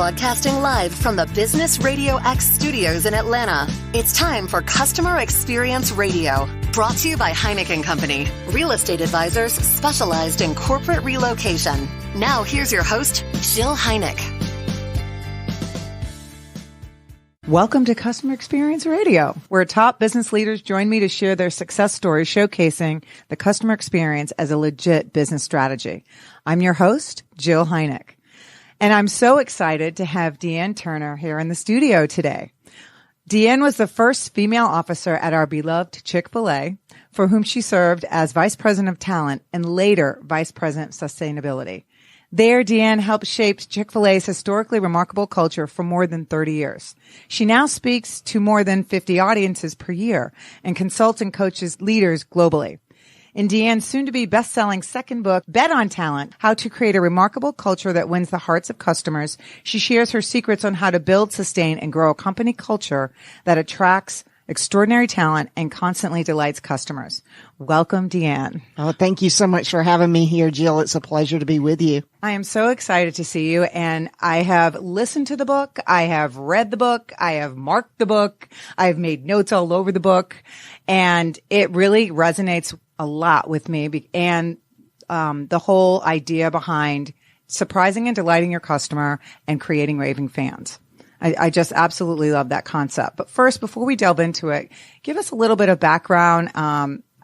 Broadcasting live from the Business RadioX studios in Atlanta. It's time for Customer Experience Radio. Brought to you by Heineken Company, real estate advisors specialized in corporate relocation. Now here's your host, Jill Heineck. Welcome to Customer Experience Radio, where top business leaders join me to share their success stories showcasing the customer experience as a legit business strategy. I'm your host, Jill Heineck. And I'm so excited to have Dee Ann Turner here in the studio today. Dee Ann was the first female officer at our beloved Chick-fil-A, for whom she served as Vice President of Talent and later Vice President of Sustainability. There, Dee Ann helped shape Chick-fil-A's historically remarkable culture for more than 30 years. She now speaks to more than 50 audiences per year and consults and coaches leaders globally. In Dee Ann's soon-to-be best-selling second book, Bet on Talent, How to Create a Remarkable Culture That Wins the Hearts of Customers, she shares her secrets on how to build, sustain, and grow a company culture that attracts extraordinary talent and constantly delights customers. Welcome, Dee Ann. Oh, thank you so much for having me here, Jill. It's a pleasure to be with you. I am so excited to see you, and I have listened to the book, I have read the book, I have marked the book, I have made notes all over the book, and it really resonates a lot with me, and the whole idea behind surprising and delighting your customer and creating raving fans. I just absolutely love that concept. But first, before we delve into it, give us a little bit of background.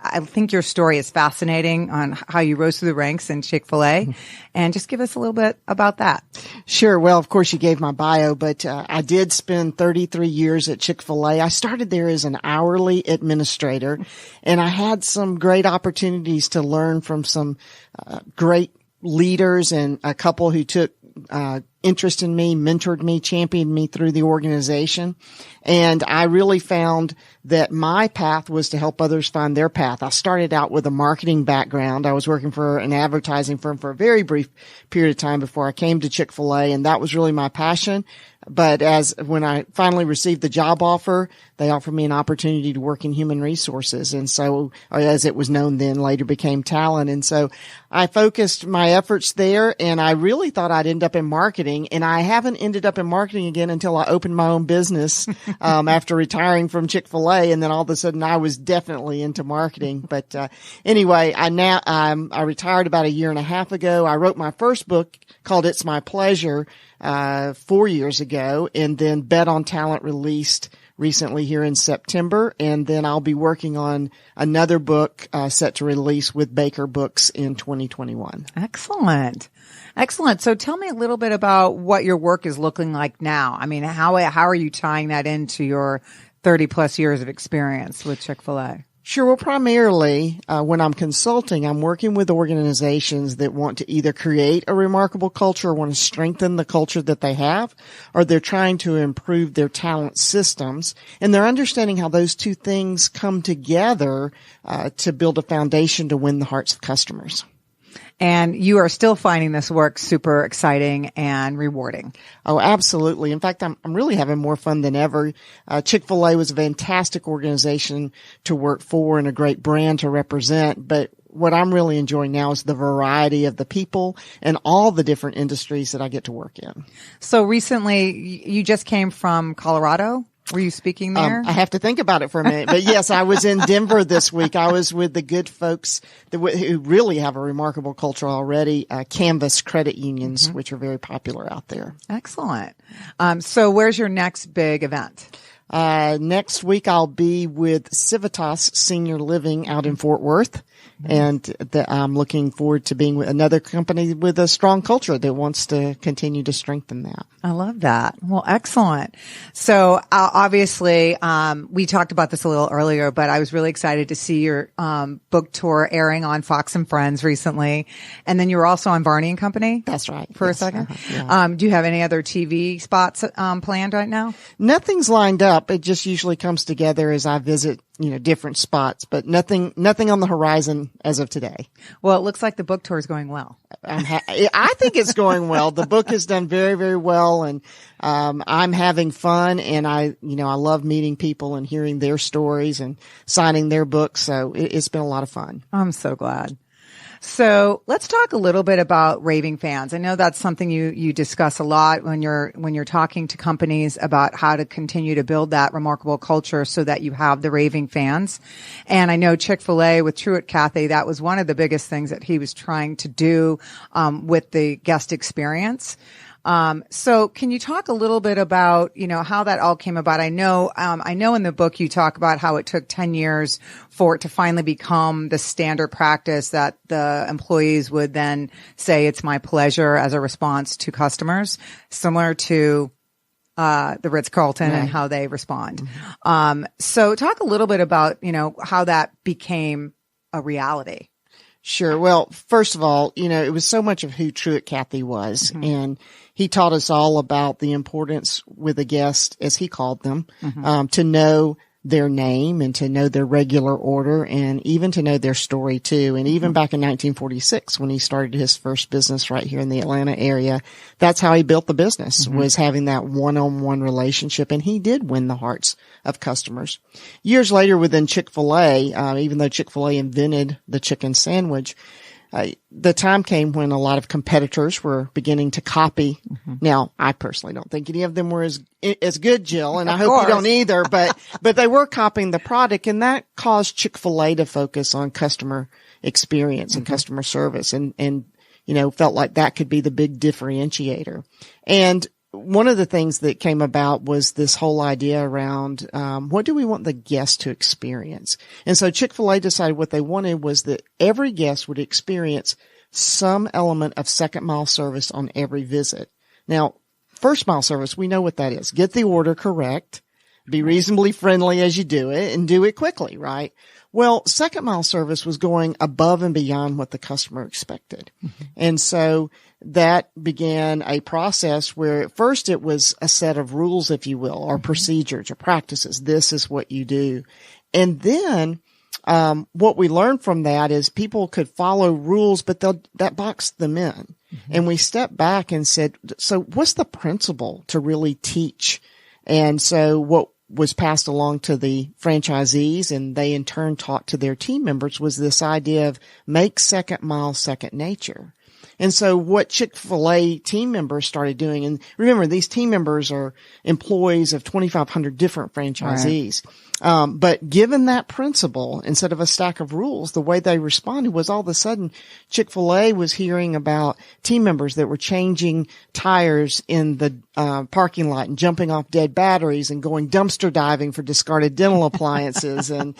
I think your story is fascinating on how you rose through the ranks in Chick-fil-A, and just give us a little bit about that. Sure. Well, of course, you gave my bio, but I did spend 33 years at Chick-fil-A. I started there as an hourly administrator, and I had some great opportunities to learn from some great leaders and a couple who took interest in me, mentored me, championed me through the organization. And I really found that my path was to help others find their path. I started out with a marketing background. I was working for an advertising firm for a very brief period of time before I came to Chick-fil-A, and that was really my passion. But when I finally received the job offer, they offered me an opportunity to work in human resources. And so, as it was known then, later became talent. And so I focused my efforts there, and I really thought I'd end up in marketing. And I haven't ended up in marketing again until I opened my own business, after retiring from Chick-fil-A. And then all of a sudden I was definitely into marketing. But, anyway, I retired about a year and a half ago. I wrote my first book called It's My Pleasure 4 years ago, and then Bet on Talent released recently here in September, and then I'll be working on another book set to release with Baker Books in 2021. Excellent. Excellent. So tell me a little bit about what your work is looking like now. I mean, how are you tying that into your 30 plus years of experience with Chick-fil-A? Sure. Well, primarily, when I'm consulting, I'm working with organizations that want to either create a remarkable culture or want to strengthen the culture that they have, or they're trying to improve their talent systems. And they're understanding how those two things come together, to build a foundation to win the hearts of customers. And you are still finding this work super exciting and rewarding. Oh, absolutely. In fact, I'm really having more fun than ever. Chick-fil-A was a fantastic organization to work for and a great brand to represent. But what I'm really enjoying now is the variety of the people and all the different industries that I get to work in. So recently, you just came from Colorado? Were you speaking there? I have to think about it for a minute. But yes, I was in Denver this week. I was with the good folks who really have a remarkable culture already, Canvas credit unions, which are very popular out there. Excellent. So where's your next big event? Next week I'll be with Civitas Senior Living out in Fort Worth. And I'm looking forward to being with another company with a strong culture that wants to continue to strengthen that. I love that. Well, excellent. So obviously, we talked about this a little earlier, but I was really excited to see your book tour airing on Fox and Friends recently. And then you were also on Barney and Company. That's right. For a second. Yeah. Do you have any other TV spots planned right now? Nothing's lined up. It just usually comes together as I visit, different spots, but nothing on the horizon as of today. Well, it looks like the book tour is going well. I think it's going well. The book has done very, very well, and I'm having fun, and I love meeting people and hearing their stories and signing their books. So it's been a lot of fun. I'm so glad. So let's talk a little bit about raving fans. I know that's something you discuss a lot when you're talking to companies about how to continue to build that remarkable culture so that you have the raving fans. And I know Chick-fil-A with Truett Cathy, that was one of the biggest things that he was trying to do with the guest experience. So can you talk a little bit about, how that all came about? I know in the book you talk about how it took 10 years for it to finally become the standard practice that the employees would then say, it's my pleasure, as a response to customers, similar to the Ritz-Carlton and how they respond. So talk a little bit about, how that became a reality. Sure. Well, first of all, it was so much of who Truett Cathy was. And he taught us all about the importance with a guest, as he called them, to know their name and to know their regular order and even to know their story too. And even back in 1946, when he started his first business right here in the Atlanta area, that's how he built the business, was having that one-on-one relationship. And he did win the hearts of customers. Years later within Chick-fil-A, even though Chick-fil-A invented the chicken sandwich, the time came when a lot of competitors were beginning to copy. Now, I personally don't think any of them were as good, Jill, and I hope you don't either, but they were copying the product, and that caused Chick-fil-A to focus on customer experience and customer service and felt like that could be the big differentiator. And one of the things that came about was this whole idea around what do we want the guest to experience? And so Chick-fil-A decided what they wanted was that every guest would experience some element of second mile service on every visit. Now, first mile service, we know what that is. Get the order correct, be reasonably friendly as you do it, and do it quickly, right? Well, second mile service was going above and beyond what the customer expected. And so that began a process where at first it was a set of rules, if you will, or procedures or practices. This is what you do. And then what we learned from that is people could follow rules, but that boxed them in. And we stepped back and said, so what's the principle to really teach? And so what was passed along to the franchisees, and they in turn taught to their team members, was this idea of make second mile second nature. And so what Chick-fil-A team members started doing, and remember, these team members are employees of 2,500 different franchisees. Right. But given that principle, instead of a stack of rules, the way they responded was all of a sudden Chick-fil-A was hearing about team members that were changing tires in the parking lot and jumping off dead batteries and going dumpster diving for discarded dental appliances and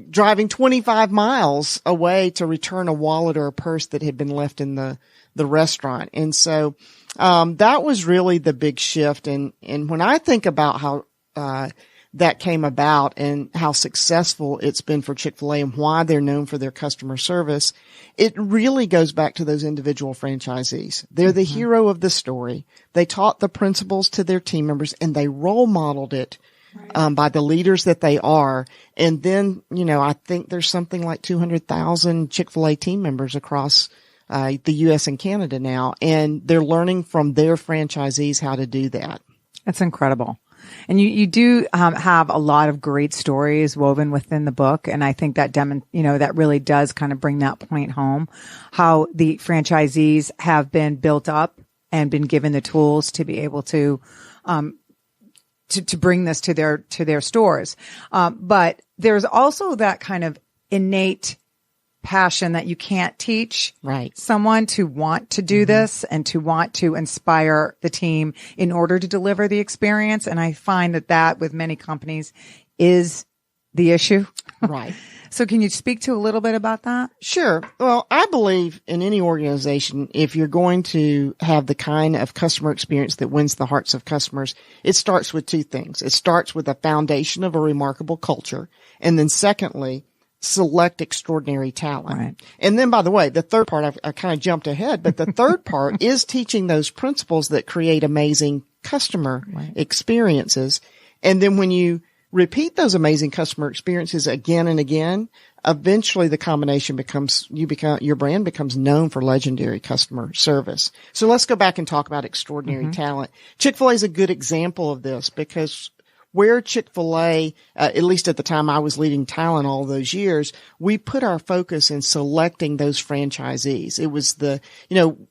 driving 25 miles away to return a wallet or a purse that had been left in the restaurant. And so, that was really the big shift. And when I think about how, that came about and how successful it's been for Chick-fil-A and why they're known for their customer service, it really goes back to those individual franchisees. They're the hero of the story. They taught the principles to their team members and they role modeled it by the leaders that they are. And then, I think there's something like 200,000 Chick-fil-A team members across the U.S. and Canada now, and they're learning from their franchisees how to do that. That's incredible. And you do have a lot of great stories woven within the book, and I think that that really does kind of bring that point home, how the franchisees have been built up and been given the tools to be able to bring this to their stores. But there's also that kind of innate passion that you can't teach someone to want to do this and to want to inspire the team in order to deliver the experience. And I find that with many companies is the issue. Right. So can you speak to a little bit about that? Sure. Well, I believe in any organization, if you're going to have the kind of customer experience that wins the hearts of customers, it starts with two things. It starts with a foundation of a remarkable culture. And then secondly, select extraordinary talent. Right. And then, by the way, the third part, I kind of jumped ahead, but the third part is teaching those principles that create amazing customer experiences. And then when you repeat those amazing customer experiences again and again, eventually the combination your brand becomes known for legendary customer service. So let's go back and talk about extraordinary talent. Chick-fil-A is a good example of this because where Chick-fil-A, at least at the time I was leading talent all those years, we put our focus in selecting those franchisees. It was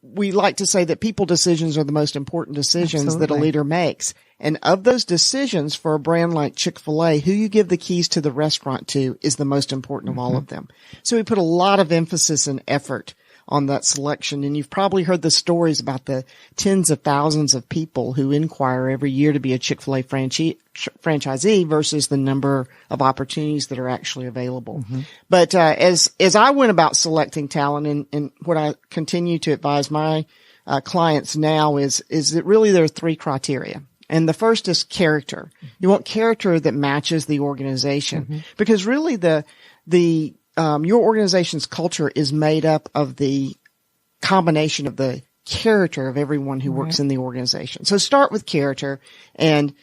we like to say that people decisions are the most important decisions that a leader makes. And of those decisions for a brand like Chick-fil-A, who you give the keys to the restaurant to is the most important of all of them. So we put a lot of emphasis and effort on that selection. And you've probably heard the stories about the tens of thousands of people who inquire every year to be a Chick-fil-A franchisee versus the number of opportunities that are actually available. But as I went about selecting talent, and what I continue to advise my clients now is that really there are three criteria. And the first is character. You want character that matches the organization, because really your organization's culture is made up of the combination of the character of everyone who works in the organization. So start with character and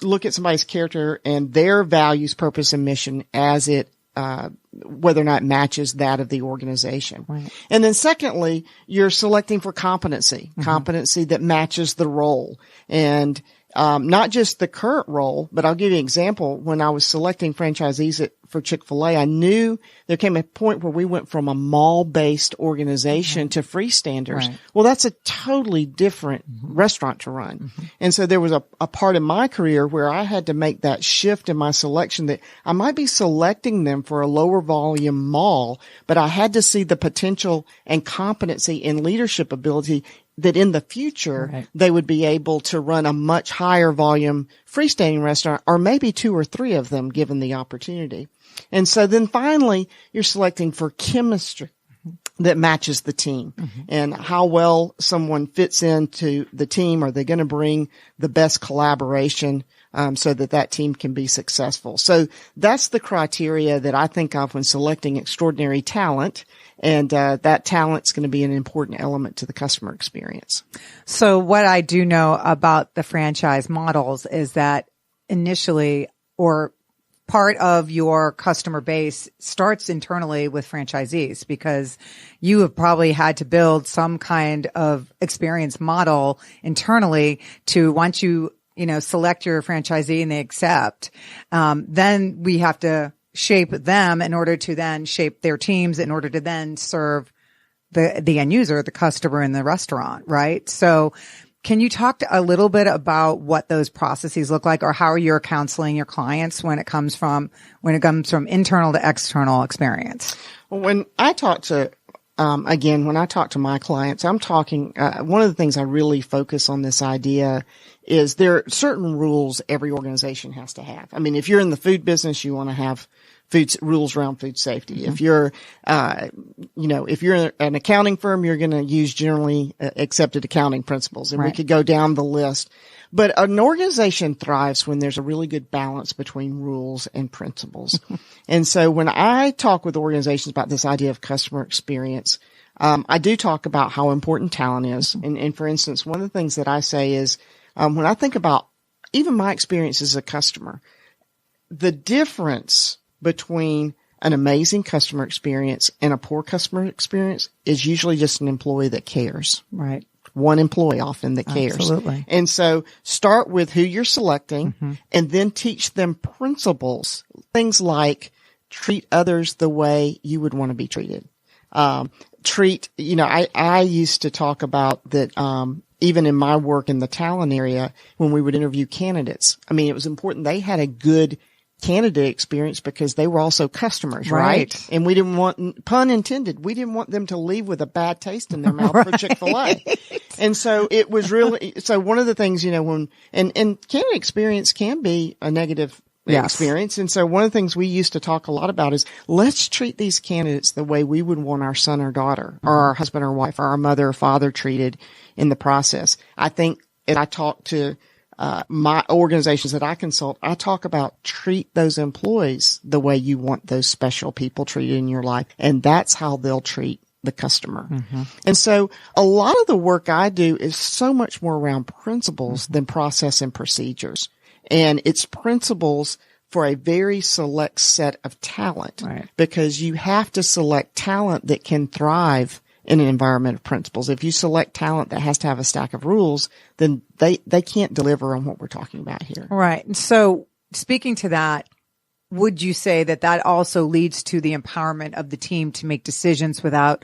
look at somebody's character and their values, purpose, and mission as it whether or not it matches that of the organization. Right. And then secondly, you're selecting for competency that matches the role. And not just the current role, but I'll give you an example. When I was selecting franchisees for Chick-fil-A, I knew there came a point where we went from a mall-based organization to freestanders. Right. Well, that's a totally different restaurant to run. And so there was a part of my career where I had to make that shift in my selection, that I might be selecting them for a lower volume mall, but I had to see the potential and competency and leadership ability that in the future they would be able to run a much higher volume freestanding restaurant, or maybe two or three of them given the opportunity. And so then finally you're selecting for chemistry that matches the team and how well someone fits into the team. Are they going to bring the best collaboration so that team can be successful? So that's the criteria that I think of when selecting extraordinary talent. And that talent's going to be an important element to the customer experience. So what I do know about the franchise models is that initially, or part of your customer base starts internally with franchisees, because you have probably had to build some kind of experience model internally to, once you select your franchisee and they accept, then we have to shape them in order to then shape their teams in order to then serve the end user, the customer in the restaurant, right? So can you talk a little bit about what those processes look like, or how you're counseling your clients when it comes from internal to external experience? When I talk to my clients, I'm talking, one of the things I really focus on this idea is there are certain rules every organization has to have. I mean, if you're in the food business, you want to have rules around food safety. If you're, if you're an accounting firm, you're going to use generally accepted accounting principles, and we could go down the list. But an organization thrives when there's a really good balance between rules and principles. And so when I talk with organizations about this idea of customer experience, I do talk about how important talent is. And for instance, one of the things that I say is, when I think about even my experience as a customer, the difference between an amazing customer experience and a poor customer experience is usually just an employee that cares. Right. One employee often that cares. Absolutely. And so start with who you're selecting and then teach them principles. Things like treat others the way you would want to be treated. I used to talk about that, even in my work in the talent area, when we would interview candidates, I mean, it was important they had a good candidate experience because they were also customers, right? And we didn't want, pun intended, we didn't want them to leave with a bad taste in their mouth for Chick-fil-A. And so it was really, so one of the things, and candidate experience can be a negative experience. And so one of the things we used to talk a lot about is let's treat these candidates the way we would want our son or daughter or our husband or wife or our mother or father treated in the process. I think, and I talk to my organizations that I consult, I talk about treat those employees the way you want those special people treated in your life. And that's how they'll treat the customer. And so a lot of the work I do is so much more around principles than process and procedures. And it's principles for a very select set of talent, because you have to select talent that can thrive in an environment of principles. If you select talent that has to have a stack of rules, then they can't deliver on what we're talking about here. Right. And so speaking to that, would you say that that also leads to the empowerment of the team to make decisions to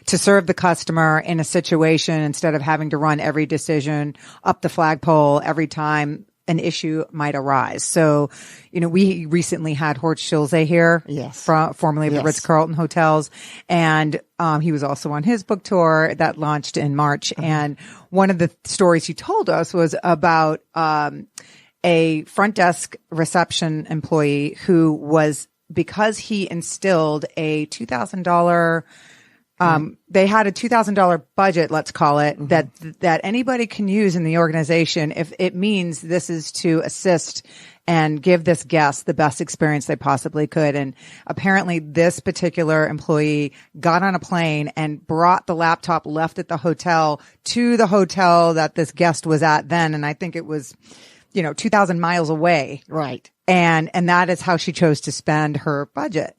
serve the customer in a situation instead of having to run every decision up the flagpole every time an issue might arise? So, we recently had Horst Schulze here, yes, formerly of the Ritz-Carlton hotels. And, he was also on his book tour that launched in March. Mm-hmm. And one of the stories he told us was about, a front desk reception employee who was, because he instilled a $2,000, they had a $2,000 budget, let's call it, mm-hmm. that anybody can use in the organization if it means this is to assist and give this guest the best experience they possibly could. And apparently this particular employee got on a plane and brought the laptop left at the hotel to the hotel that this guest was at then. And I think it was 2,000 miles away. Right. And that is how she chose to spend her budget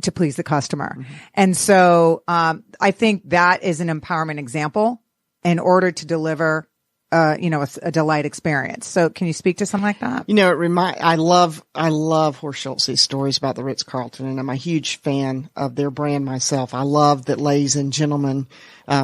to please the customer. Mm-hmm. And so, I think that is an empowerment example in order to deliver, a delight experience. So can you speak to something like that? I love Horst Schulze's stories about the Ritz-Carlton, and I'm a huge fan of their brand myself. I love that ladies and gentlemen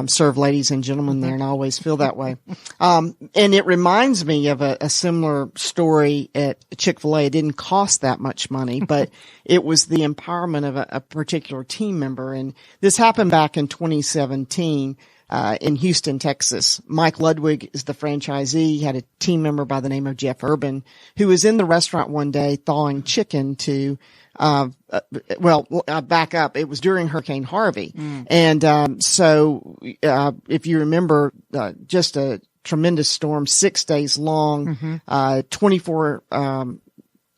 serve ladies and gentlemen there, and I always feel that way. And it reminds me of a similar story at Chick-fil-A. It didn't cost that much money, but it was the empowerment of a particular team member. And this happened back in 2017. In Houston, Texas. Mike Ludwig is the franchisee. He had a team member by the name of Jeff Urban who was in the restaurant one day thawing chicken to, back up. It was during Hurricane Harvey. Mm. And, so, if you remember, just a tremendous storm, 6 days long, mm-hmm.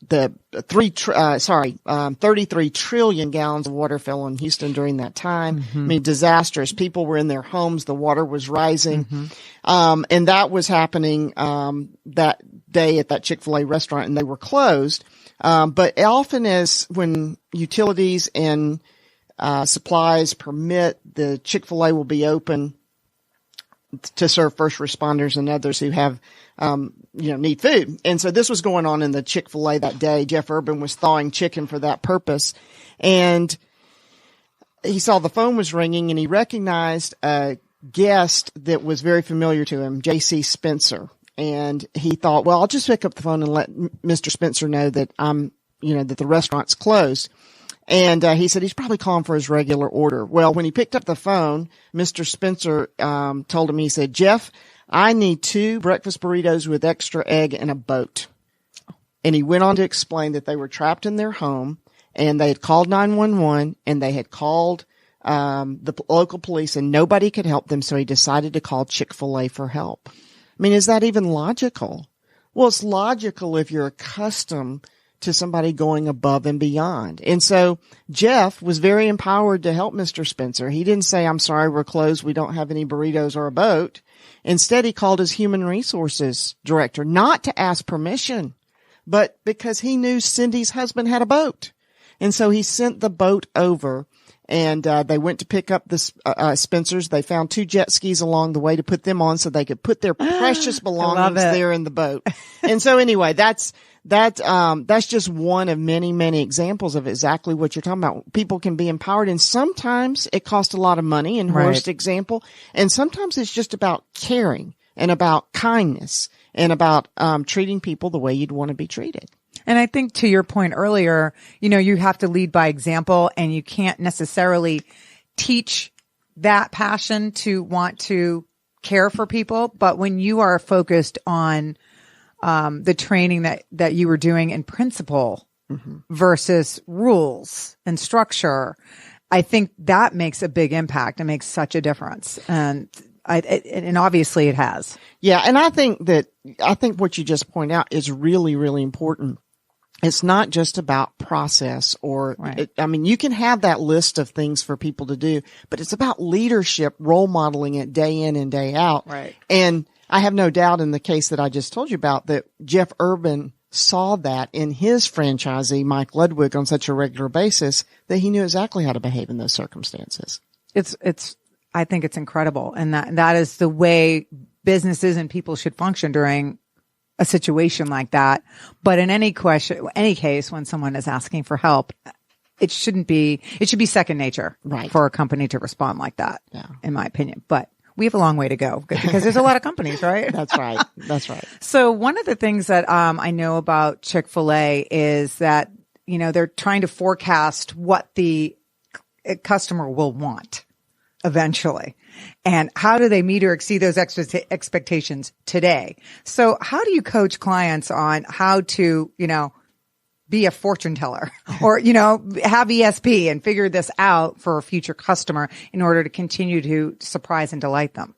33 trillion gallons of water fell on Houston during that time. Mm-hmm. I mean, disastrous. People were in their homes. The water was rising. Mm-hmm. And that was happening, that day at that Chick-fil-A restaurant, and they were closed. But often as when utilities and, supplies permit, the Chick-fil-A will be open to serve first responders and others who have, need food. And so this was going on in the Chick-fil-A that day. Jeff Urban was thawing chicken for that purpose. And he saw the phone was ringing, and he recognized a guest that was very familiar to him, J.C. Spencer. And he thought, well, I'll just pick up the phone and let Mr. Spencer know that that the restaurant's closed. And he said he's probably calling for his regular order. Well, when he picked up the phone, Mr. Spencer told him, he said, Jeff, I need 2 breakfast burritos with extra egg and a boat. And he went on to explain that they were trapped in their home, and they had called 911, and they had called the local police, and nobody could help them, so he decided to call Chick-fil-A for help. I mean, is that even logical? Well, it's logical if you're accustomed to somebody going above and beyond. And so Jeff was very empowered to help Mr. Spencer. He didn't say, I'm sorry, we're closed. We don't have any burritos or a boat. Instead, he called his human resources director, not to ask permission, but because he knew Cindy's husband had a boat. And so he sent the boat over, and they went to pick up the Spencers. They found 2 jet skis along the way to put them on so they could put their precious belongings there in the boat. And so anyway, that's just one of many, many examples of exactly what you're talking about. People can be empowered, and sometimes it costs a lot of money in Horst's example, and sometimes it's just about caring and about kindness and about treating people the way you'd want to be treated. And I think to your point earlier, you have to lead by example, and you can't necessarily teach that passion to want to care for people. But when you are focused on the training that you were doing in principle mm-hmm. versus rules and structure, I think that makes a big impact. It makes such a difference. And obviously it has. Yeah. And I think what you just point out is really, really important. It's not just about process you can have that list of things for people to do, but it's about leadership, role modeling it day in and day out. Right. And I have no doubt in the case that I just told you about that Jeff Urban saw that in his franchisee, Mike Ludwig, on such a regular basis that he knew exactly how to behave in those circumstances. It's I think it's incredible. And that is the way businesses and people should function during a situation like that. But in any case, when someone is asking for help, it should be second nature for a company to respond like that, in my opinion. But we have a long way to go because there's a lot of companies, right? That's right. That's right. So one of the things that I know about Chick-fil-A is that, they're trying to forecast what the customer will want eventually. And how do they meet or exceed those expectations today? So how do you coach clients on how to, be a fortune teller or, have ESP and figure this out for a future customer in order to continue to surprise and delight them?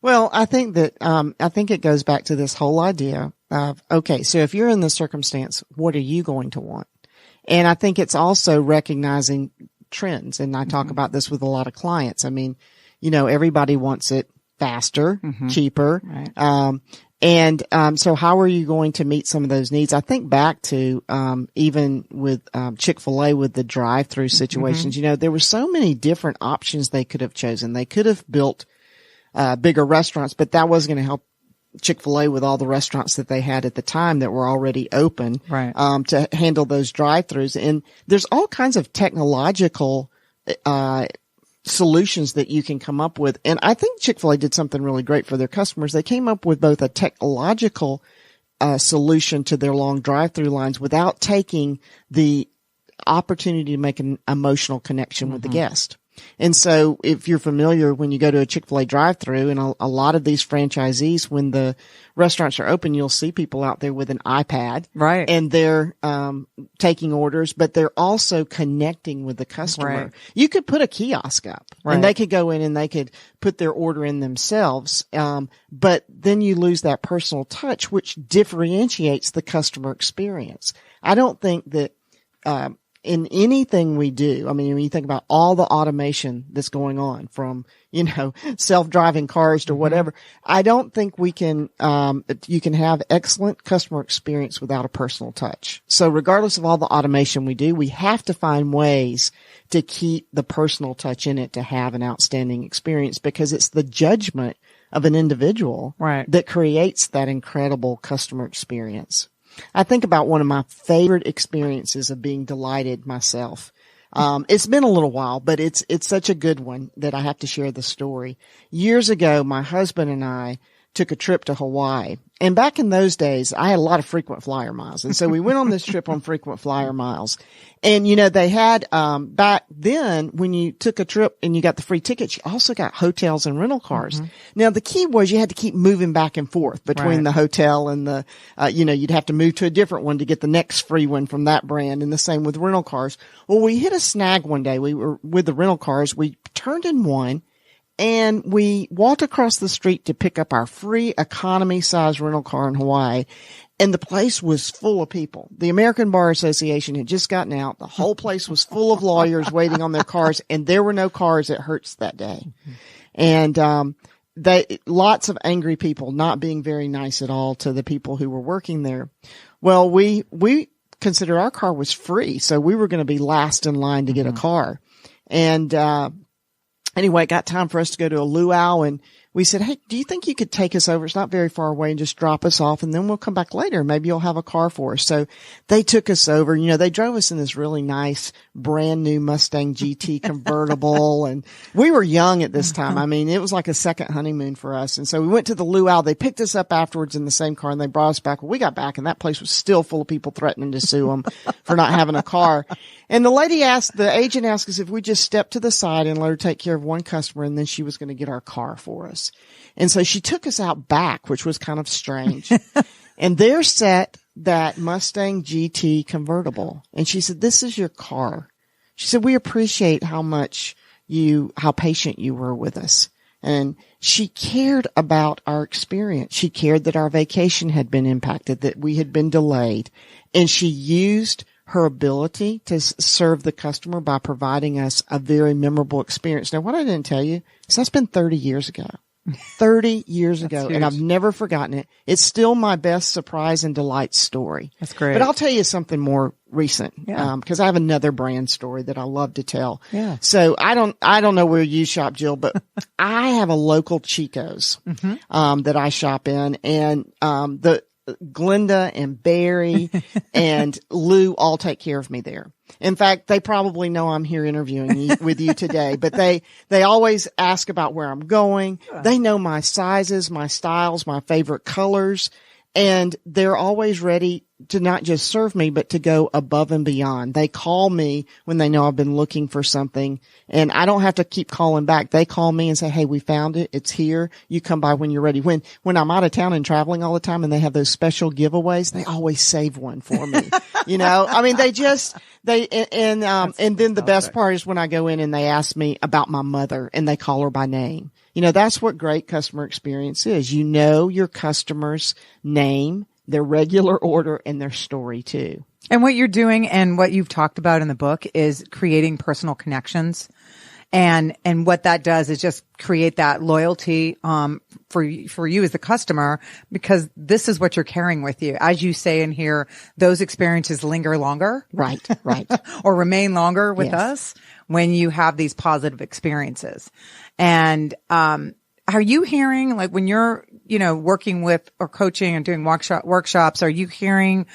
Well, I think that, it goes back to this whole idea of, okay, so if you're in this circumstance, what are you going to want? And I think it's also recognizing trends. And I talk about this with a lot of clients. I mean, everybody wants it faster, cheaper. Right. So how are you going to meet some of those needs? I think back to, even with, Chick-fil-A with the drive-through situations, there were so many different options they could have chosen. They could have built, bigger restaurants, but that wasn't going to help Chick-fil-A with all the restaurants that they had at the time that were already open, to handle those drive-throughs. And there's all kinds of technological, solutions that you can come up with. And I think Chick-fil-A did something really great for their customers. They came up with both a technological, solution to their long drive-through lines without taking the opportunity to make an emotional connection with the guest. And so if you're familiar, when you go to a Chick-fil-A drive-through and a lot of these franchisees, when the restaurants are open, you'll see people out there with an iPad. Right. And they're, taking orders, but they're also connecting with the customer. Right. You could put a kiosk up and they could go in and they could put their order in themselves. But then you lose that personal touch, which differentiates the customer experience. I don't think that, in anything we do, I mean, when you think about all the automation that's going on from, self-driving cars to whatever, I don't think you can have excellent customer experience without a personal touch. So regardless of all the automation we do, we have to find ways to keep the personal touch in it to have an outstanding experience, because it's the judgment of an individual that creates that incredible customer experience. I think about one of my favorite experiences of being delighted myself. It's been a little while, but it's such a good one that I have to share the story. Years ago, my husband and I took a trip to Hawaii. And back in those days, I had a lot of frequent flyer miles. And so we went on this trip on frequent flyer miles. And, they had, back then, when you took a trip and you got the free tickets, you also got hotels and rental cars. Now, the key was you had to keep moving back and forth between the hotel and the, you'd have to move to a different one to get the next free one from that brand. And the same with rental cars. Well, we hit a snag one day. We were with the rental cars. We turned in one. And we walked across the street to pick up our free economy size rental car in Hawaii. And the place was full of people. The American Bar Association had just gotten out. The whole place was full of lawyers waiting on their cars, and there were no cars at Hertz that day. And, lots of angry people not being very nice at all to the people who were working there. Well, we considered our car was free. So we were going to be last in line to get a car. And, anyway, it got time for us to go to a luau, and we said, hey, do you think you could take us over? It's not very far away, and just drop us off, and then we'll come back later. Maybe you'll have a car for us. So they took us over. They drove us in this really nice brand new Mustang GT convertible. And we were young at this time. I mean, it was like a second honeymoon for us. And so we went to the luau. They picked us up afterwards in the same car, and they brought us back. Well, we got back, and that place was still full of people threatening to sue them for not having a car. And the agent asked us if we just step to the side and let her take care of one customer, and then she was going to get our car for us. And so she took us out back, which was kind of strange. And there sat that Mustang GT convertible. And she said, this is your car. She said, we appreciate how patient you were with us. And she cared about our experience. She cared that our vacation had been impacted, that we had been delayed. And she used her ability to serve the customer by providing us a very memorable experience. Now, what I didn't tell you is that's been 30 years ago. 30 years ago, huge. And I've never forgotten it. It's still my best surprise and delight story. That's great. But I'll tell you something more recent. Yeah. Cause I have another brand story that I love to tell. Yeah. So I don't know where you shop, Jill, but I have a local Chico's, that I shop in, and, the Glenda and Barry and Lou all take care of me there. In fact, they probably know I'm here interviewing with you today, but they always ask about where I'm going. They know my sizes, my styles, my favorite colors, and they're always ready to not just serve me, but to go above and beyond. They call me when they know I've been looking for something, and I don't have to keep calling back. They call me and say, hey, we found it. It's here. You come by when you're ready. When I'm out of town and traveling all the time and they have those special giveaways, they always save one for me. I mean, and then the best part is when I go in and they ask me about my mother and they call her by name. That's what great customer experience is. Your customer's name, their regular order, and their story too. And what you're doing and what you've talked about in the book is creating personal connections. And what that does is just create that loyalty, for you as the customer, because this is what you're carrying with you. As you say in here, those experiences linger longer. Right. or remain longer with Yes. us when you have these positive experiences. And, are you hearing, like, when you're, working with or coaching and doing workshops, are you hearing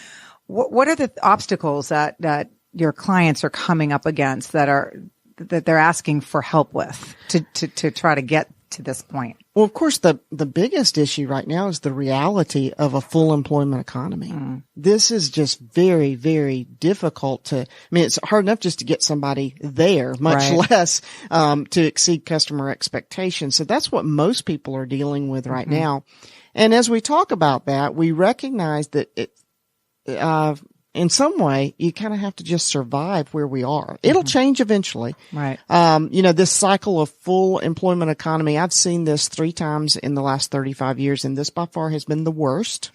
what are the obstacles that your clients are coming up against that they're asking for help with to try to get to this point? Well, of course, the biggest issue right now is the reality of a full employment economy. This is just very, very difficult it's hard enough just to get somebody there, much less, to exceed customer expectations. So that's what most people are dealing with right now. And as we talk about that, we recognize that in some way, you kind of have to just survive where we are. It'll change eventually. Right. This cycle of full employment economy, I've seen this 3 times in the last 35 years, and this by far has been the worst.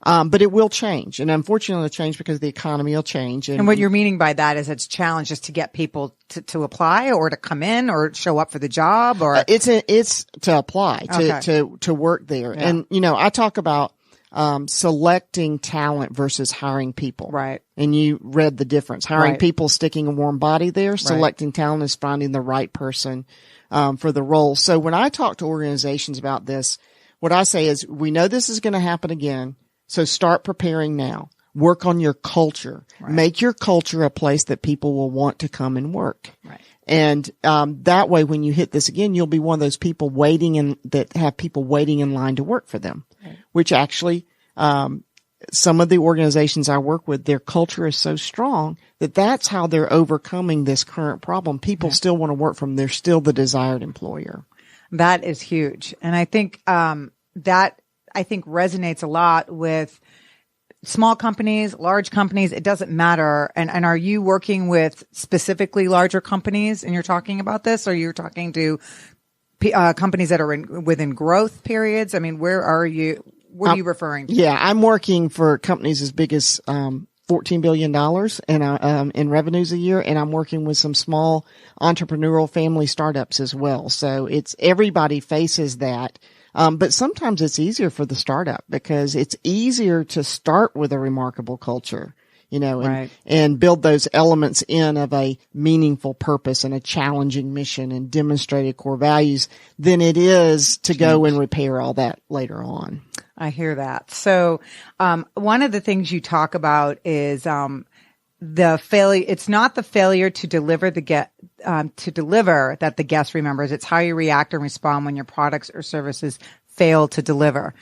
But it will change. And unfortunately, it'll change because the economy will change. And what you're meaning by that is it's challenges to get people to apply or to come in or show up for the job, or it's to apply, to work there. Yeah. And, I talk about selecting talent versus hiring people. Right. And you read the difference. Hiring Right. people, sticking a warm body there. Selecting talent is finding the right person, for the role. So when I talk to organizations about this, what I say is, we know this is going to happen again. So start preparing now. Work on your culture. Right. Make your culture a place that people will want to come and work. Right. And that way, when you hit this again, you'll be one of those people that have people waiting in line to work for them, which actually, some of the organizations I work with, their culture is so strong that that's how they're overcoming this current problem. People still want to work for them. They're still the desired employer. That is huge. And I think, that resonates a lot with small companies, large companies. It doesn't matter. And are you working with specifically larger companies and you're talking about this, or you're talking to companies that are within growth periods? I mean, where are you? What are you referring to? Yeah, I'm working for companies as big as $14 billion in revenues a year, and I'm working with some small entrepreneurial family startups as well. So it's everybody faces that. But sometimes it's easier for the startup because it's easier to start with a remarkable culture, and build those elements in of a meaningful purpose and a challenging mission and demonstrated core values than it is to go and repair all that later on. I hear that. So, one of the things you talk about is, the failure. It's not the failure to deliver that the guest remembers. It's how you react and respond when your products or services fail to deliver.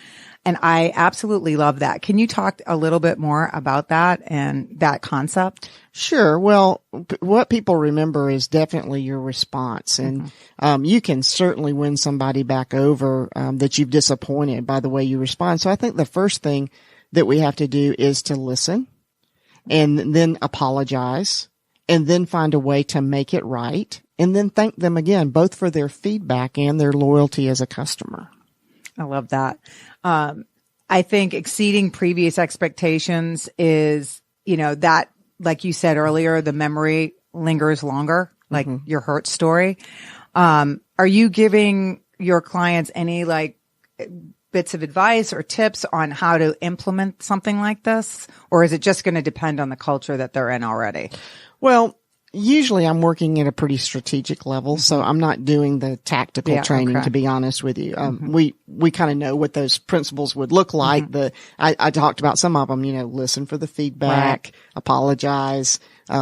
And I absolutely love that. Can you talk a little bit more about that and that concept? Sure. Well, what people remember is definitely your response. And you can certainly win somebody back over that you've disappointed by the way you respond. So I think the first thing that we have to do is to listen and then apologize and then find a way to make it right and then thank them again, both for their feedback and their loyalty as a customer. I love that. I think exceeding previous expectations is, that, like you said earlier, the memory lingers longer, like your hurt story. Are you giving your clients any bits of advice or tips on how to implement something like this? Or is it just going to depend on the culture that they're in already? Well, usually I'm working at a pretty strategic level, so I'm not doing the tactical training, to be honest with you. We kind of know what those principles would look like. I talked about some of them, listen for the feedback, apologize,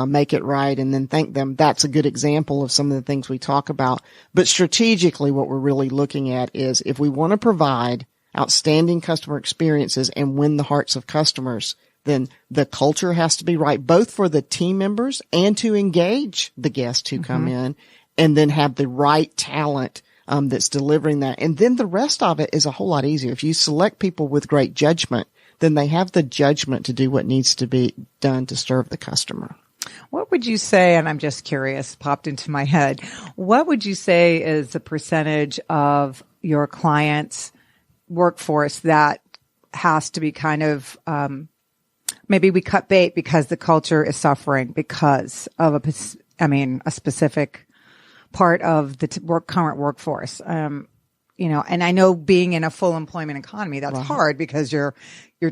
make it right, and then thank them. That's a good example of some of the things we talk about. But strategically, what we're really looking at is if we want to provide outstanding customer experiences and win the hearts of customers, then the culture has to be right, both for the team members and to engage the guests who come in, and then have the right talent that's delivering that. And then the rest of it is a whole lot easier. If you select people with great judgment, then they have the judgment to do what needs to be done to serve the customer. What would you say, and I'm just curious, popped into my head, what would you say is the percentage of your clients' workforce that has to be kind of, maybe we cut bait because the culture is suffering because of a specific part of the current workforce. And I know being in a full employment economy, that's hard because you're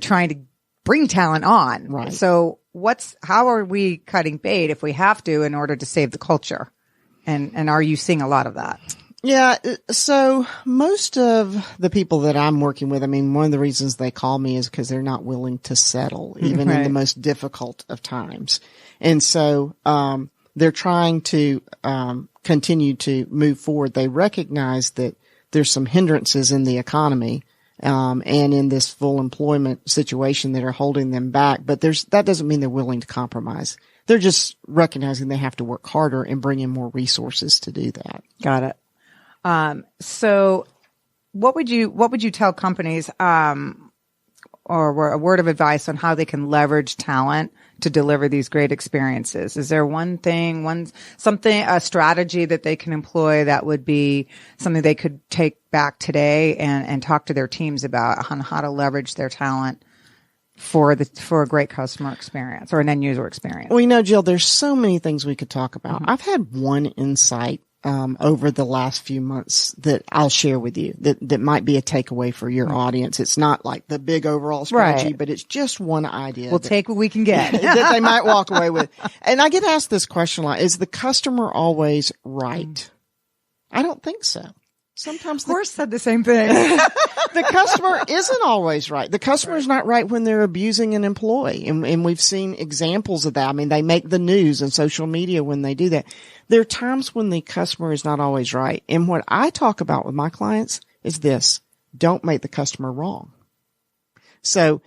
trying to bring talent on. Right. So how are we cutting bait if we have to in order to save the culture? And are you seeing a lot of that? Yeah. So most of the people that I'm working with, one of the reasons they call me is because they're not willing to settle, even in the most difficult of times. And so, they're trying to, continue to move forward. They recognize that there's some hindrances in the economy, and in this full employment situation that are holding them back. But that doesn't mean they're willing to compromise. They're just recognizing they have to work harder and bring in more resources to do that. Got it. So what would you tell companies, or a word of advice on how they can leverage talent to deliver these great experiences? Is there a strategy that they can employ that would be something they could take back today and talk to their teams about on how to leverage their talent for a great customer experience or an end user experience? Well, Jill, there's so many things we could talk about. I've had one insight over the last few months that I'll share with you that might be a takeaway for your audience. It's not like the big overall strategy, but it's just one idea. We'll take what we can get that they might walk away with. And I get asked this question a lot: is the customer always right? I don't think so. Sometimes Horst said the same thing. The customer isn't always right. The customer is not right when they're abusing an employee. And we've seen examples of that. They make the news and social media when they do that. There are times when the customer is not always right. And what I talk about with my clients is this: don't make the customer wrong. So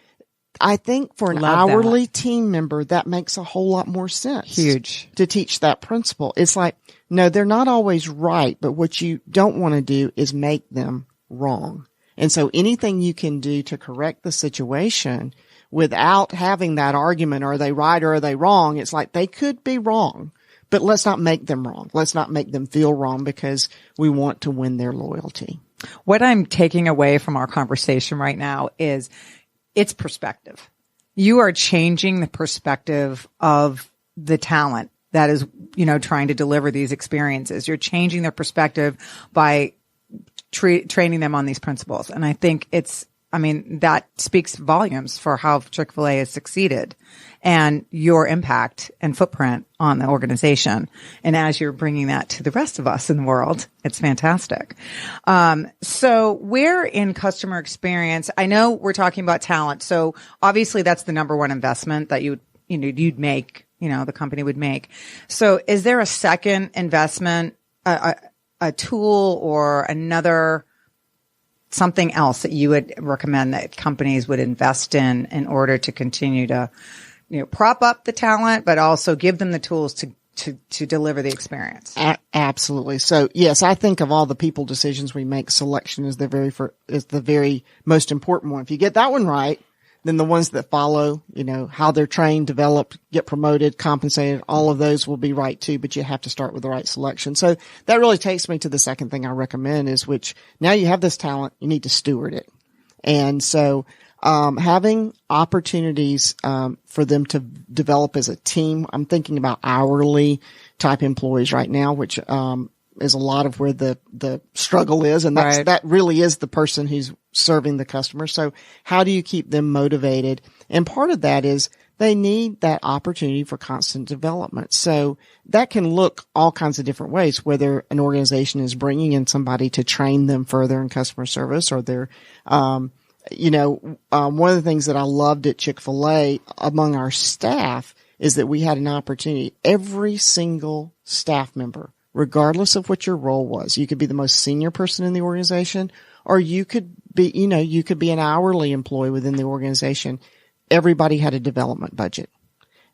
I think for an hourly team member, that makes a whole lot more sense. Huge. To teach that principle. It's like, no, they're not always right, but what you don't want to do is make them wrong. And so anything you can do to correct the situation without having that argument, are they right or are they wrong? It's like they could be wrong, but let's not make them wrong. Let's not make them feel wrong because we want to win their loyalty. What I'm taking away from our conversation right now is it's perspective. You are changing the perspective of the talent that is, trying to deliver these experiences. You're changing their perspective by training them on these principles. And I think that speaks volumes for how Chick-fil-A has succeeded and your impact and footprint on the organization. And as you're bringing that to the rest of us in the world, it's fantastic. So where in customer experience, I know we're talking about talent. So obviously that's the number one investment that you'd make, the company would make. So is there a second investment, a tool or another something else that you would recommend that companies would invest in order to continue to, prop up the talent, but also give them the tools to deliver the experience? Absolutely. So yes, I think of all the people decisions we make, selection is the very most important one. If you get that one right, then the ones that follow, how they're trained, developed, get promoted, compensated, all of those will be right too, but you have to start with the right selection. So that really takes me to the second thing I recommend which now you have this talent, you need to steward it. And so, having opportunities, for them to develop as a team. I'm thinking about hourly type employees right now, which, is a lot of where the struggle is. And that really is the person who's serving the customer. So how do you keep them motivated? And part of that is they need that opportunity for constant development. So that can look all kinds of different ways, whether an organization is bringing in somebody to train them further in customer service, or they're, one of the things that I loved at Chick-fil-A among our staff is that we had an opportunity. Every single staff member, regardless of what your role was, you could be the most senior person in the organization, or you could be an hourly employee within the organization. Everybody had a development budget.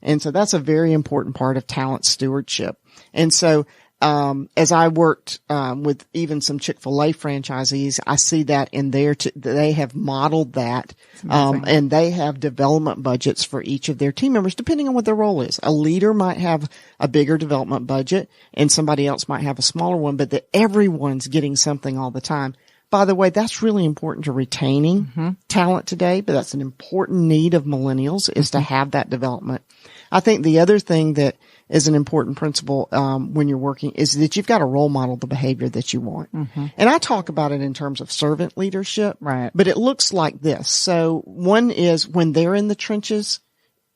And so that's a very important part of talent stewardship. And so, as I worked, with even some Chick-fil-A franchisees, I see that in there they have modeled that. And they have development budgets for each of their team members, depending on what their role is. A leader might have a bigger development budget and somebody else might have a smaller one, but that everyone's getting something all the time. By the way, that's really important to retaining talent today, but that's an important need of millennials is to have that development. I think the other thing that is an important principle when you're working is that you've got to role model the behavior that you want. And I talk about it in terms of servant leadership, right? But it looks like this. So one is when they're in the trenches,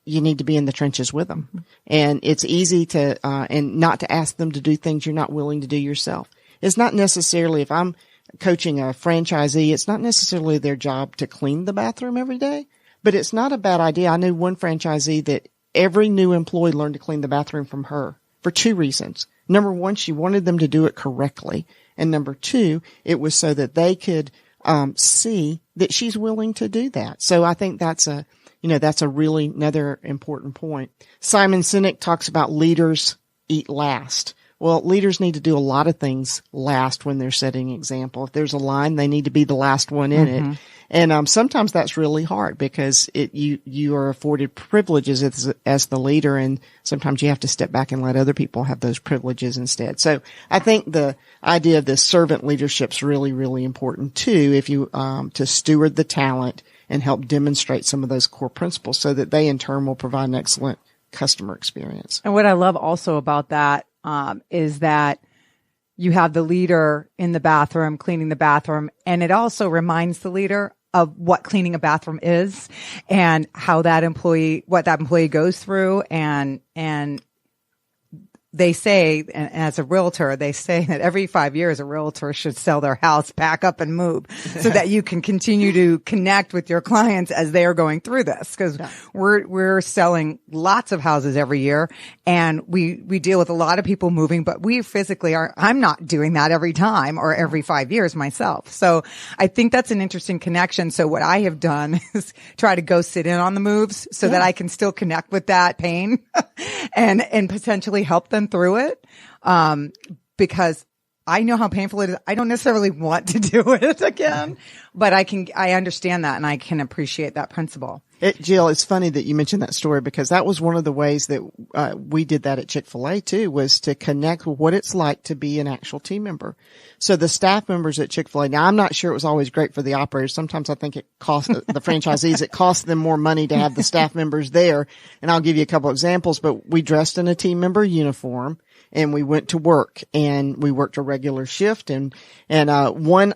you need to be in the trenches with them. And it's easy to and not to ask them to do things you're not willing to do yourself. It's not necessarily, if I'm coaching a franchisee, it's not necessarily their job to clean the bathroom every day, but it's not a bad idea. I knew one franchisee that every new employee learned to clean the bathroom from her for two reasons. Number one, she wanted them to do it correctly. And number two, it was so that they could see that she's willing to do that. So I think that's a really another important point. Simon Sinek talks about leaders eat last. Well, leaders need to do a lot of things last when they're setting an example. If there's a line, they need to be the last one in it. And sometimes that's really hard because you are afforded privileges as the leader, and sometimes you have to step back and let other people have those privileges instead. So I think the idea of this servant leadership is really, really important too, if you to steward the talent and help demonstrate some of those core principles so that they in turn will provide an excellent customer experience. And what I love also about that is that you have the leader in the bathroom, cleaning the bathroom, and it also reminds the leader of what cleaning a bathroom is and what that employee goes through. And they say, and as a realtor, they say that every 5 years, a realtor should sell their house, pack up and move so that you can continue to connect with your clients as they are going through this. Cause we're selling lots of houses every year and we deal with a lot of people moving, but we physically I'm not doing that every time or every 5 years myself. So I think that's an interesting connection. So what I have done is try to go sit in on the moves so that I can still connect with that pain and potentially help them through it, because I know how painful it is. I don't necessarily want to do it again, but I understand that and I can appreciate that principle. Jill, it's funny that you mentioned that story because that was one of the ways that we did that at Chick-fil-A too, was to connect with what it's like to be an actual team member. So the staff members at Chick-fil-A, now I'm not sure it was always great for the operators. Sometimes I think it cost the franchisees, it cost them more money to have the staff members there. And I'll give you a couple examples, but we dressed in a team member uniform and we went to work and we worked a regular shift and one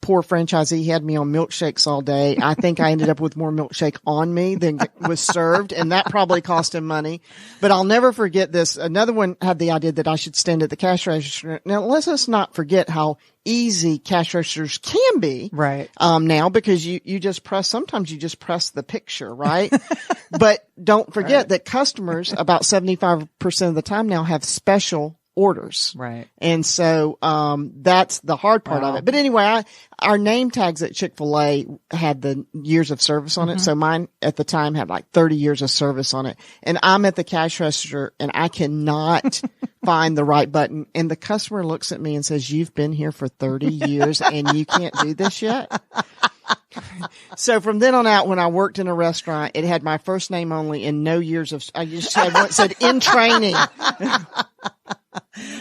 poor franchisee had me on milkshakes all day. I think I ended up with more milkshake on me than was served, and that probably cost him money. But I'll never forget this. Another one had the idea that I should stand at the cash register. Now, let's not forget how easy cash registers can be. Right. Now, because you just press, sometimes you just press the picture, right? But don't forget that customers about 75% of the time now have special orders. Right. And so, that's the hard part of it. But anyway, our name tags at Chick-fil-A had the years of service on it. So mine at the time had like 30 years of service on it. And I'm at the cash register and I cannot find the right button. And the customer looks at me and says, "You've been here for 30 years and you can't do this yet?" So from then on out, when I worked in a restaurant, it had my first name only and no years of, I just had what said in training.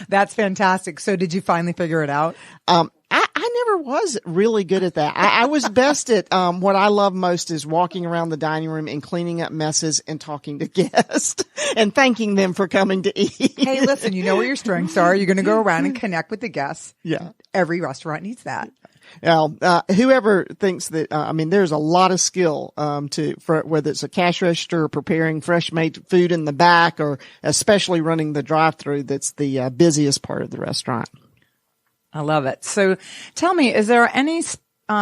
That's fantastic. So did you finally figure it out? I never was really good at that. I was best at, what I love most is walking around the dining room and cleaning up messes and talking to guests and thanking them for coming to eat. Hey, listen, you know where your strengths are. You're going to go around and connect with the guests. Yeah. Every restaurant needs that. Now, whoever thinks that, there's a lot of skill, for whether it's a cash register or preparing fresh made food in the back or especially running the drive-through. That's the busiest part of the restaurant. I love it. So tell me, is there any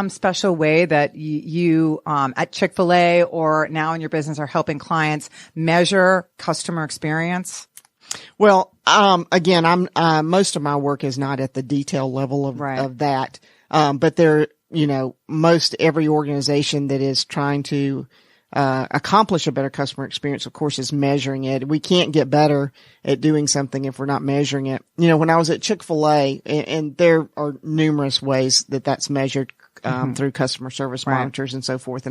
special way that you at Chick-fil-A or now in your business are helping clients measure customer experience? Well, again, most of my work is not at the detail level of that. But most every organization that is trying to accomplish a better customer experience, of course, is measuring it. We can't get better at doing something if we're not measuring it. When I was at Chick-fil-A, and there are numerous ways that that's measured, through customer service monitors and so forth.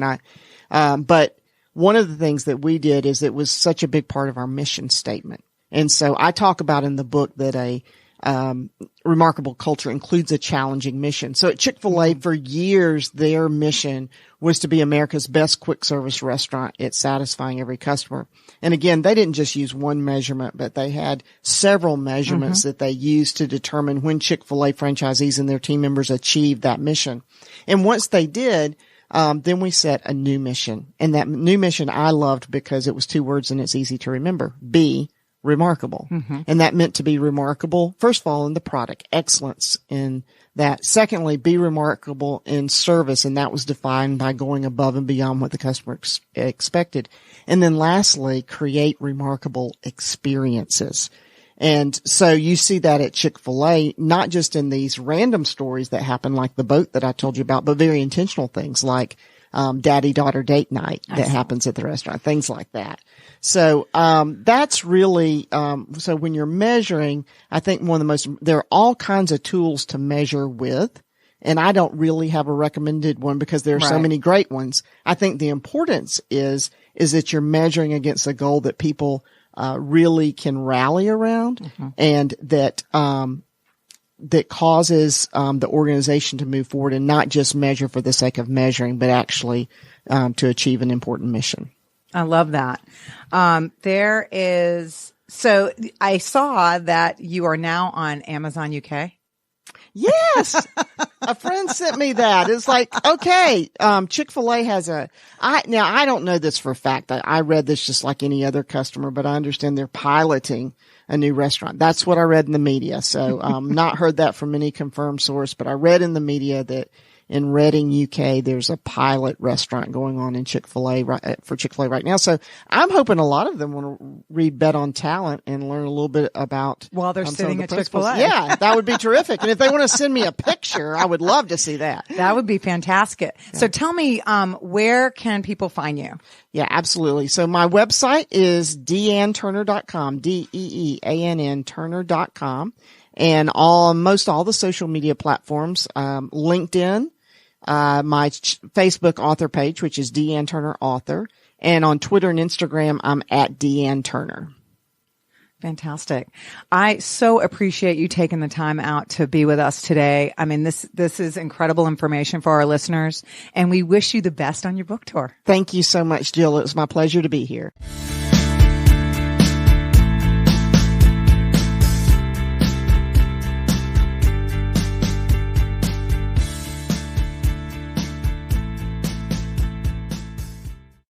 But one of the things that we did is it was such a big part of our mission statement. And so I talk about in the book that a remarkable culture includes a challenging mission. So at Chick-fil-A, for years, their mission was to be America's best quick service restaurant at satisfying every customer. And again, they didn't just use one measurement, but they had several measurements that they used to determine when Chick-fil-A franchisees and their team members achieved that mission. And once they did, then we set a new mission. And that new mission I loved because it was 2 words and it's easy to remember. Be remarkable. And that meant to be remarkable, first of all, in the product, excellence in that. Secondly, be remarkable in service. And that was defined by going above and beyond what the customer expected. And then lastly, create remarkable experiences. And so you see that at Chick-fil-A, not just in these random stories that happen like the boat that I told you about, but very intentional things like daddy-daughter date night that happens at the restaurant, things like that. So, that's really, so when you're measuring, I think there are all kinds of tools to measure with. And I don't really have a recommended one because there are so many great ones. I think the importance is that you're measuring against a goal that people, really can rally around and that causes, the organization to move forward and not just measure for the sake of measuring, but actually, to achieve an important mission. I love that. So I saw that you are now on Amazon UK. Yes. A friend sent me that. It's like, okay, Chick-fil-A has now I don't know this for a fact. I read this just like any other customer, but I understand they're piloting a new restaurant. That's what I read in the media. So, not heard that from any confirmed source, but I read in the media that in Reading, UK, there's a pilot restaurant going on in Chick-fil-A for Chick-fil-A right now. So I'm hoping a lot of them want to read Bet on Talent and learn a little bit about while they're sitting at Chick-fil-A. Yeah, that would be terrific. And if they want to send me a picture, I would love to see that. That would be fantastic. Yeah. So tell me, where can people find you? Yeah, absolutely. So my website is deeannturner.com, DEEANN Turner.com, and most all the social media platforms, LinkedIn, my Facebook author page, which is Dee Ann Turner Author. And on Twitter and Instagram, I'm at Dee Ann Turner. Fantastic. I so appreciate you taking the time out to be with us today. I mean, this is incredible information for our listeners, and we wish you the best on your book tour. Thank you so much, Jill. It was my pleasure to be here.